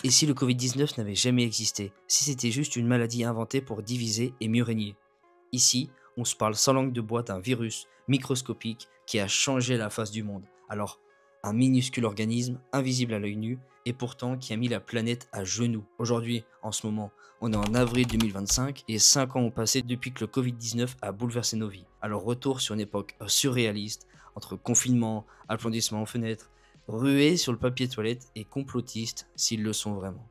Et si le Covid-19 n'avait jamais existé? Si c'était juste une maladie inventée pour diviser et mieux régner? Ici, on se parle sans langue de bois d'un virus microscopique qui a changé la face du monde. Alors, un minuscule organisme, invisible à l'œil nu, et pourtant qui a mis la planète à genoux. Aujourd'hui, en ce moment, on est en avril 2025 et 5 ans ont passé depuis que le Covid-19 a bouleversé nos vies. Alors retour sur une époque surréaliste, entre confinement, applaudissements aux fenêtres, rués sur le papier toilette et complotistes s'ils le sont vraiment.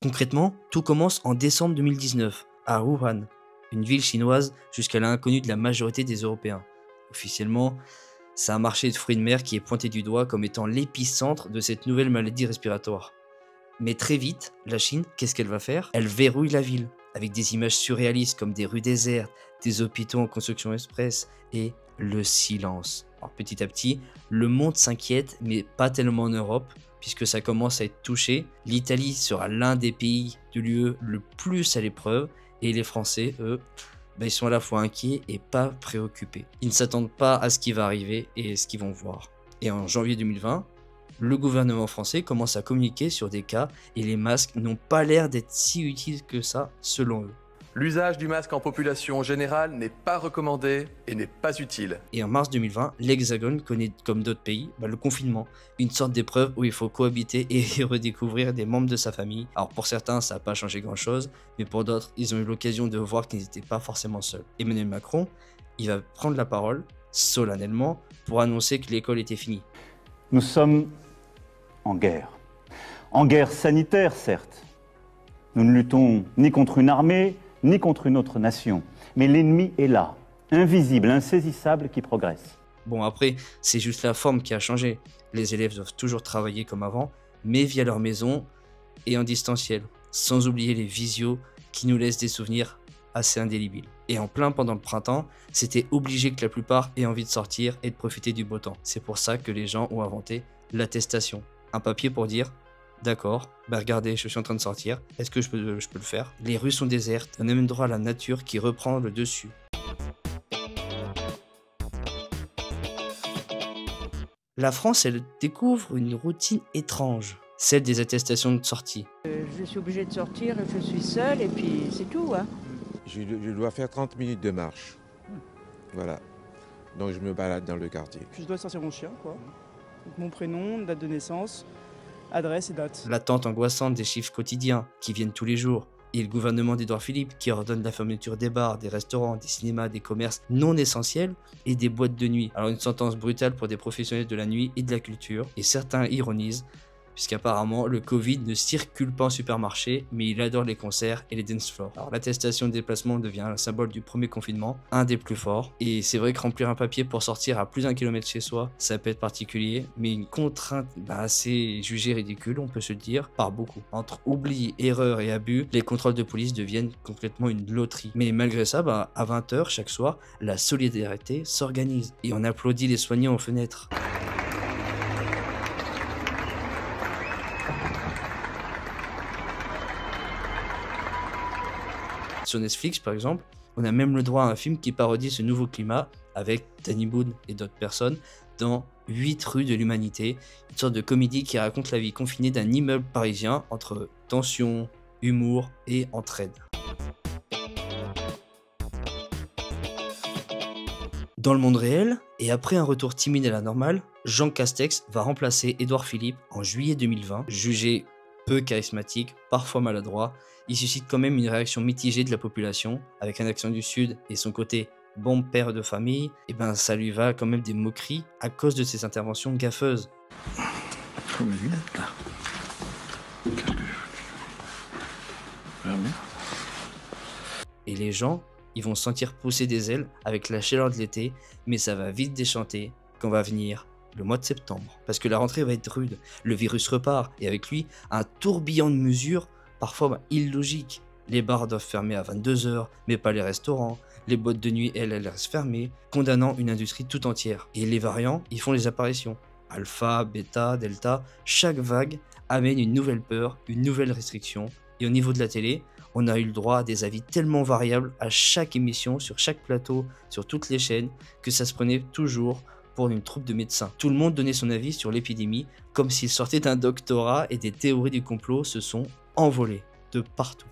Concrètement, tout commence en décembre 2019, à Wuhan, une ville chinoise jusqu'à l'inconnu de la majorité des Européens. Officiellement, c'est un marché de fruits de mer qui est pointé du doigt comme étant l'épicentre de cette nouvelle maladie respiratoire. Mais très vite, la Chine, qu'est-ce qu'elle va faire? Elle verrouille la ville, avec des images surréalistes comme des rues désertes, des hôpitaux en construction express et le silence. Alors petit à petit, le monde s'inquiète, mais pas tellement en Europe, puisque ça commence à être touché. L'Italie sera l'un des pays de l'UE le plus à l'épreuve, et les Français, eux, ils sont à la fois inquiets et pas préoccupés. Ils ne s'attendent pas à ce qui va arriver et ce qu'ils vont voir. Et en janvier 2020, le gouvernement français commence à communiquer sur des cas et les masques n'ont pas l'air d'être si utiles que ça selon eux. L'usage du masque en population générale n'est pas recommandé et n'est pas utile. Et en mars 2020, l'Hexagone connaît, comme d'autres pays, le confinement, une sorte d'épreuve où il faut cohabiter et redécouvrir des membres de sa famille. Alors pour certains, ça n'a pas changé grand-chose, mais pour d'autres, ils ont eu l'occasion de voir qu'ils n'étaient pas forcément seuls. Emmanuel Macron, il va prendre la parole, solennellement, pour annoncer que l'école était finie. Nous sommes en guerre. En guerre sanitaire, certes. Nous ne luttons ni contre une armée, ni contre une autre nation. Mais l'ennemi est là, invisible, insaisissable, qui progresse. Bon après, c'est juste la forme qui a changé. Les élèves doivent toujours travailler comme avant, mais via leur maison et en distanciel, sans oublier les visios qui nous laissent des souvenirs assez indélébiles. Et en plein pendant le printemps, c'était obligé que la plupart aient envie de sortir et de profiter du beau temps. C'est pour ça que les gens ont inventé l'attestation. Un papier pour dire d'accord, regardez, je suis en train de sortir, est-ce que je peux le faire? Les rues sont désertes, on a même droit à la nature qui reprend le dessus. La France, elle découvre une routine étrange, celle des attestations de sortie. Je suis obligée de sortir, je suis seule et puis c'est tout. Hein. Je dois faire 30 minutes de marche. Voilà. Donc je me balade dans le quartier. Je dois sortir mon chien, quoi. Donc, mon prénom, date de naissance, adresse et date. L'attente angoissante des chiffres quotidiens qui viennent tous les jours. Et le gouvernement d'Édouard Philippe qui ordonne la fermeture des bars, des restaurants, des cinémas, des commerces non essentiels et des boîtes de nuit. Alors une sentence brutale pour des professionnels de la nuit et de la culture. Et certains ironisent, puisqu'apparemment le Covid ne circule pas en supermarché, mais il adore les concerts et les dance floors. Alors l'attestation de déplacement devient un symbole du premier confinement, un des plus forts. Et c'est vrai que remplir un papier pour sortir à plus d'un kilomètre chez soi, ça peut être particulier, mais une contrainte assez jugée ridicule, on peut se le dire, par beaucoup. Entre oubli, erreur et abus, les contrôles de police deviennent complètement une loterie. Mais malgré ça, à 20 h chaque soir, la solidarité s'organise et on applaudit les soignants aux fenêtres. Sur Netflix, par exemple, on a même le droit à un film qui parodie ce nouveau climat avec Danny Boone et d'autres personnes dans 8 rues de l'humanité, une sorte de comédie qui raconte la vie confinée d'un immeuble parisien entre tension, humour et entraide. Dans le monde réel, et après un retour timide à la normale, Jean Castex va remplacer Édouard Philippe en juillet 2020, jugé peu charismatique, parfois maladroit. Il suscite quand même une réaction mitigée de la population, avec un accent du sud et son côté bon père de famille, ça lui va quand même des moqueries à cause de ses interventions gaffeuses. Comme mes lunettes là. Qu'est-ce que je... Et les gens, ils vont sentir pousser des ailes avec la chaleur de l'été, mais ça va vite déchanter quand va venir le mois de septembre. Parce que la rentrée va être rude, le virus repart, et avec lui, un tourbillon de mesures, parfois illogiques. Les bars doivent fermer à 22 h, mais pas les restaurants. Les boîtes de nuit, elles restent fermées, condamnant une industrie tout entière. Et les variants, ils font les apparitions. Alpha, bêta, delta, chaque vague amène une nouvelle peur, une nouvelle restriction. Et au niveau de la télé, On a eu le droit à des avis tellement variables à chaque émission, sur chaque plateau, sur toutes les chaînes, que ça se prenait toujours pour une troupe de médecins. Tout le monde donnait son avis sur l'épidémie, comme s'il sortait d'un doctorat, et des théories du complot se sont envolées de partout.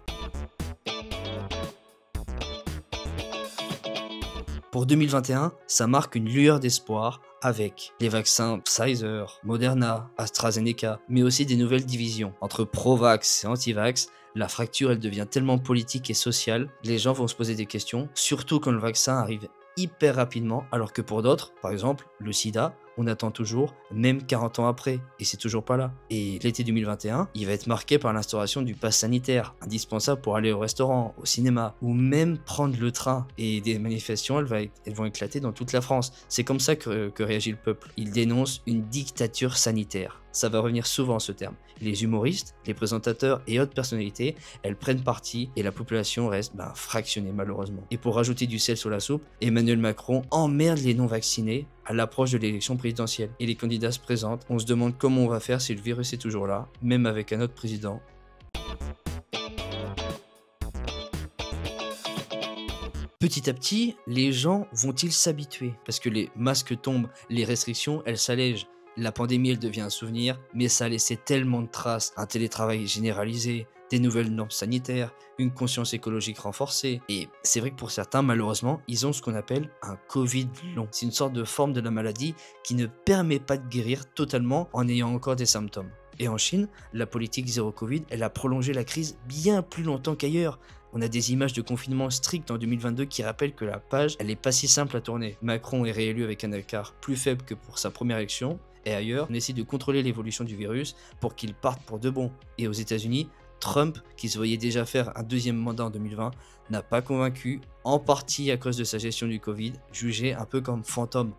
Pour 2021, ça marque une lueur d'espoir avec les vaccins Pfizer, Moderna, AstraZeneca, mais aussi des nouvelles divisions. Entre pro-vax et anti-vax, la fracture elle devient tellement politique et sociale, les gens vont se poser des questions, surtout quand le vaccin arrive hyper rapidement, alors que pour d'autres, par exemple le sida, on attend toujours, même 40 ans après, et c'est toujours pas là. Et l'été 2021, il va être marqué par l'instauration du pass sanitaire, indispensable pour aller au restaurant, au cinéma, ou même prendre le train. Et des manifestations, elles vont éclater dans toute la France. C'est comme ça que réagit le peuple. Il dénonce une dictature sanitaire. Ça va revenir souvent ce terme. Les humoristes, les présentateurs et autres personnalités, elles prennent parti et la population reste fractionnée malheureusement. Et pour rajouter du sel sur la soupe, Emmanuel Macron emmerde les non-vaccinés à l'approche de l'élection présidentielle. Et les candidats se présentent, on se demande comment on va faire si le virus est toujours là, même avec un autre président. Petit à petit, les gens vont-ils s'habituer? Parce que les masques tombent, les restrictions, elles s'allègent. La pandémie, elle devient un souvenir, mais ça a laissé tellement de traces. Un télétravail généralisé, des nouvelles normes sanitaires, une conscience écologique renforcée. Et c'est vrai que pour certains, malheureusement, ils ont ce qu'on appelle un Covid long. C'est une sorte de forme de la maladie qui ne permet pas de guérir totalement en ayant encore des symptômes. Et en Chine, la politique zéro Covid, elle a prolongé la crise bien plus longtemps qu'ailleurs. On a des images de confinement strict en 2022 qui rappellent que la page, elle est pas si simple à tourner. Macron est réélu avec un écart plus faible que pour sa première élection. Et ailleurs, on essaie de contrôler l'évolution du virus pour qu'il parte pour de bon. Et aux États-Unis, Trump, qui se voyait déjà faire un deuxième mandat en 2020, n'a pas convaincu, en partie à cause de sa gestion du Covid, jugé un peu comme fantôme.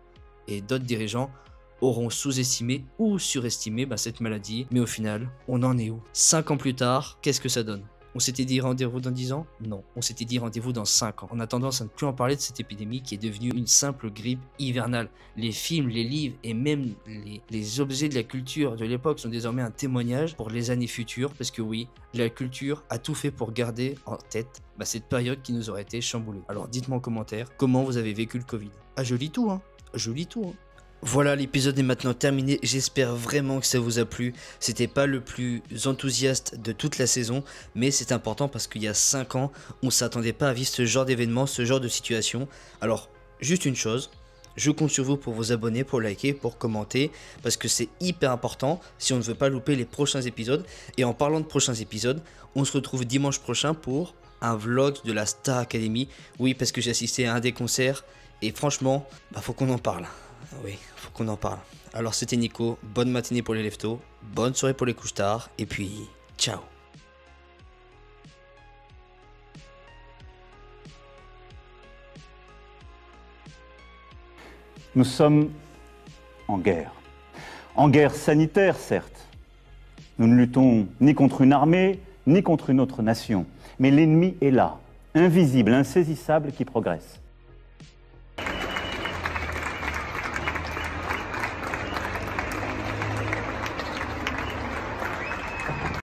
Et d'autres dirigeants auront sous-estimé ou surestimé cette maladie. Mais au final, on en est où? 5 ans plus tard, qu'est-ce que ça donne? On s'était dit rendez-vous dans 10 ans? Non, on s'était dit rendez-vous dans 5 ans. On a tendance à ne plus en parler de cette épidémie qui est devenue une simple grippe hivernale. Les films, les livres et même les objets de la culture de l'époque sont désormais un témoignage pour les années futures, parce que oui, la culture a tout fait pour garder en tête cette période qui nous aurait été chamboulée. Alors dites-moi en commentaire comment vous avez vécu le Covid. Ah, je lis tout, hein. Je lis tout, hein. Voilà, l'épisode est maintenant terminé, j'espère vraiment que ça vous a plu. C'était pas le plus enthousiaste de toute la saison, mais c'est important parce qu'il y a 5 ans, on s'attendait pas à vivre ce genre d'événement, ce genre de situation. Alors, juste une chose, je compte sur vous pour vous abonner, pour liker, pour commenter, parce que c'est hyper important si on ne veut pas louper les prochains épisodes. Et en parlant de prochains épisodes, on se retrouve dimanche prochain pour un vlog de la Star Academy. Oui, parce que j'ai assisté à un des concerts, et franchement, faut qu'on en parle. Oui, faut qu'on en parle. Alors c'était Nico, bonne matinée pour les leftos, bonne soirée pour les couches tard, et puis ciao. Nous sommes en guerre. En guerre sanitaire, certes. Nous ne luttons ni contre une armée, ni contre une autre nation. Mais l'ennemi est là, invisible, insaisissable, qui progresse.